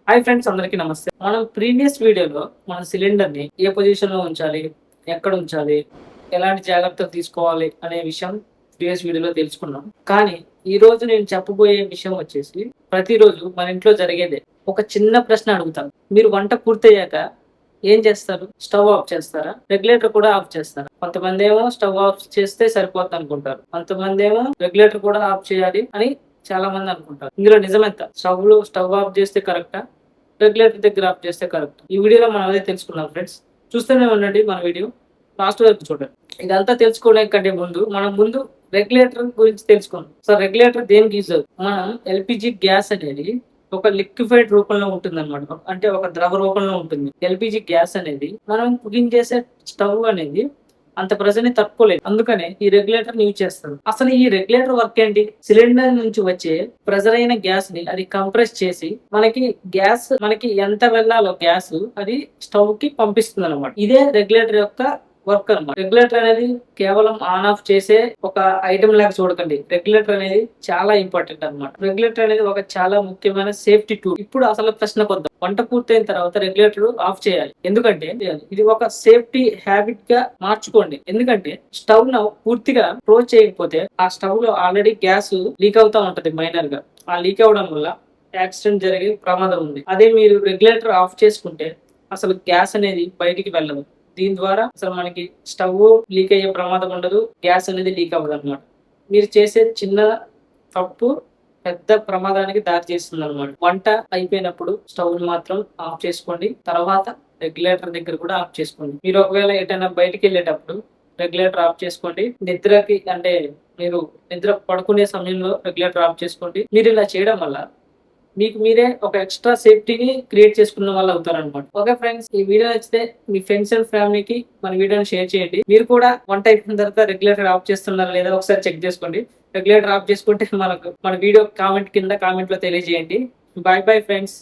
Hi friends, అందరికీ నమస్తే. మనం ప్రీవియస్ వీడియోలో మన సిలిండర్ని ఏ పొజిషన్లో ఉంచాలి, ఎక్కడ ఉంచాలి, ఎలాంటి జాగ్రత్తలు తీసుకోవాలి అనే విషయం ప్రీవియస్ వీడియోలో తెలుసుకున్నాం. కానీ ఈ రోజు నేను చెప్పబోయే విషయం వచ్చేసి ప్రతిరోజు మన ఇంట్లో జరిగేదే. ఒక చిన్న ప్రశ్న అడుగుతాను. మీరు వంట పూర్తయ్యాక ఏం చేస్తారు? స్టవ్ ఆఫ్ చేస్తారా? రెగ్యులేటర్ కూడా ఆఫ్ చేస్తారా? కొంతమంది ఏమో స్టవ్ ఆఫ్ చేస్తే సరిపోతుంది అనుకుంటారు. కొంతమంది ఏమో రెగ్యులేటర్ కూడా ఆఫ్ చేయాలి అని చాలా మంది అనుకుంటారు. ఇందులో నిజమెంత? స్టవ్ ఆఫ్ చేస్తే కరెక్టా, రెగ్యులేటర్ దగ్గర ఆఫ్ చేస్తే కరెక్ట్? ఈ వీడియోలో మనం అదే తెలుసుకున్నాం ఫ్రెండ్స్. చూస్తూనే ఉండండి మన వీడియో, లాస్ట్ వరకు చూడండి. ఇదంతా తెలుసుకోవడం కంటే ముందు రెగ్యులేటర్ గురించి తెలుసుకుందాం. సో రెగ్యులేటర్ దేనికి యూజ్ అవుతుంది? మనం ఎల్పిజి గ్యాస్ అనేది ఒక లిక్విఫైడ్ రూపంలో ఉంటుంది అనమాట. అంటే ఒక ద్రవ రూపంలో ఉంటుంది. ఎల్పిజి గ్యాస్ అనేది మనం కుకింగ్ చేసే స్టవ్ అనేది అంత ప్రెజర్ ని తట్టుకోలేదు. అందుకనే ఈ రెగ్యులేటర్ యూజ్ చేస్తారు. అసలు ఈ రెగ్యులేటర్ వర్క్ ఏంటి? సిలిండర్ నుంచి వచ్చే ప్రెజర్ అయిన గ్యాస్ ని అది కంప్రెస్ చేసి మనకి ఎంత వెళ్ళాలో గ్యాస్ అది స్టవ్ కి పంపిస్తుంది అనమాట. ఇదే రెగ్యులేటర్ యొక్క వర్క్ అనమాట. రెగ్యులేటర్ అనేది కేవలం ఆన్ ఆఫ్ చేసే ఒక ఐటమ్ లాగా చూడకండి. రెగ్యులేటర్ అనేది చాలా ఇంపార్టెంట్ అనమాట. రెగ్యులేటర్ అనేది ఒక చాలా ముఖ్యమైన సేఫ్టీ టూల్. ఇప్పుడు అసలు ప్రశ్నకు వద్దాం. వంట పూర్తయిన తర్వాత రెగ్యులేటర్ ఆఫ్ చేయాలి. ఎందుకంటే ఇది ఒక సేఫ్టీ హ్యాబిట్ గా మార్చుకోండి. ఎందుకంటే స్టవ్ ను పూర్తిగా క్లోజ్ చేయకపోతే ఆ స్టవ్ లో ఆల్రెడీ గ్యాస్ లీక్ అవుతా ఉంటది మైనర్ గా. ఆ లీక్ అవడం వల్ల యాక్సిడెంట్ జరిగే ప్రమాదం ఉంది. అదే మీరు రెగ్యులేటర్ ఆఫ్ చేసుకుంటే అసలు గ్యాస్ అనేది బయటికి వెళ్ళదు. దీని ద్వారా అసలు మనకి స్టవ్ లీక్ అయ్యే ప్రమాదం ఉండదు, గ్యాస్ అనేది లీక్ అవ్వదు అనమాట. మీరు చేసే చిన్న తప్పు పెద్ద ప్రమాదానికి దారి చేస్తుంది అనమాట. వంట అయిపోయినప్పుడు స్టవ్ మాత్రం ఆఫ్ చేసుకోండి. తర్వాత రెగ్యులేటర్ దగ్గర కూడా ఆఫ్ చేసుకోండి. మీరు ఒకవేళ ఎటైనా బయటికి వెళ్ళేటప్పుడు రెగ్యులేటర్ ఆఫ్ చేసుకోండి. మీరు నిద్ర పడుకునే సమయంలో రెగ్యులేటర్ ఆఫ్ చేసుకోండి. మీరు ఇలా చేయడం వల్ల మీకు మీరే ఒక ఎక్స్ట్రా సేఫ్టీని క్రియేట్ చేసుకున్న వాళ్ళు అవుతారనమాట. ఓకే ఫ్రెండ్స్, ఈ వీడియో నచ్చితే మీ ఫ్రెండ్స్ అండ్ ఫ్యామిలీకి మన వీడియోని షేర్ చేయండి. మీరు కూడా వంట అయిపోయిన తర్వాత రెగ్యులేటర్ ఆఫ్ చేస్తున్నారా లేదా ఒకసారి చెక్ చేసుకోండి. రెగ్యులేటర్ ఆఫ్ చేసుకుంటే మన వీడియో కామెంట్ లో తెలియజేయండి. Bye bye friends.